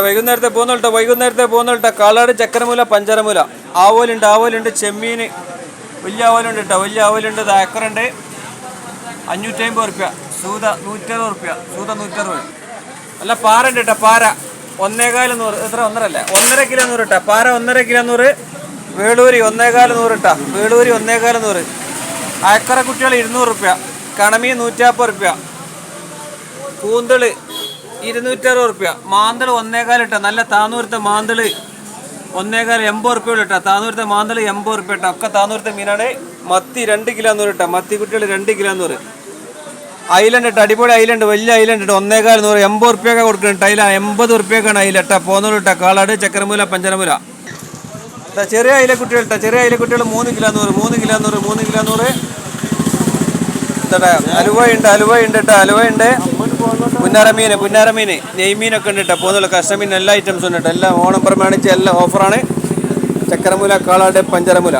വൈകുന്നേരത്തെ പോകുന്നുട്ടോ കാളാട്, ചക്കരമൂല, പഞ്ചരമൂല. ആവോലുണ്ട്, ചെമ്മീൻ വലിയ ആവോലുണ്ട് കേട്ടോ, വലിയ ആവോലുണ്ട്. അക്കറുണ്ട് 550 റുപ്യ, സൂത 160 റുപ്യ, സൂത 160. അല്ല പാര ഉണ്ട് കേട്ടോ, പാര 1.25 100, എത്ര 1.5 കിലോ 100 കേട്ടോ, പാര 1.5 കിലോ 100. വേളൂരി 1.25 100 കേട്ടോ, വേളൂരി 1.25 100. അക്കറ കുട്ടികൾ 200 റുപ്യ, കണമി 150 റുപ്യ, കൂന്തള് 260 റുപ്യ, മാന്തൾ 1.25 കേട്ടോ, നല്ല താന്നൂരത്തെ മാന്തൾ 1.25 80 റുപ്യ കേട്ടോ, താന്നൂരത്തെ മാന്തൾ 80 റുപ്യ കേട്ടോ, ഒക്കെ താന്നൂരത്തെ മീനാണ്. മത്തി 2 കിലോ 100 കേട്ടോ, മത്തി കുട്ടികൾ 2 കിലോ 100. ഐലൻഡ് കേട്ടോ, അടിപൊളി ഐലൻഡ്, വലിയ ഐലൻഡ് കേട്ടോ, 1.25 100, 80 റുപ്യൊക്കെ കൊടുക്കുന്നുണ്ട്. അയില 80 റുപ്യക്കാണ് അയില കേട്ടോ. പോന്നോളൂ കേട്ടോ, കാളാട്, ചക്കരമൂല, പഞ്ചരമൂല. ചെറിയ അയില കുട്ടികൾ കേട്ടോ, ചെറിയ അയില കുട്ടികൾ 3 കിലോ 100, 3 കിലോ 100, 3 കിലോ 100. അലുവയുണ്ട് കേട്ടോ, അലുവയുണ്ട്. പുന്നാരമീൻ, നെയ്മീനൊക്കെ ഉണ്ട് കേട്ടോ. പോകുന്നുള്ള കഷ്ണമീൻ എല്ലാ ഐറ്റംസും ഉണ്ട് കേട്ടോ. എല്ലാം ഓണം പ്രമാണിച്ച് എല്ലാം ഓഫറാണ്. ചക്കരമൂല, കാളാട്, പഞ്ചരമൂല.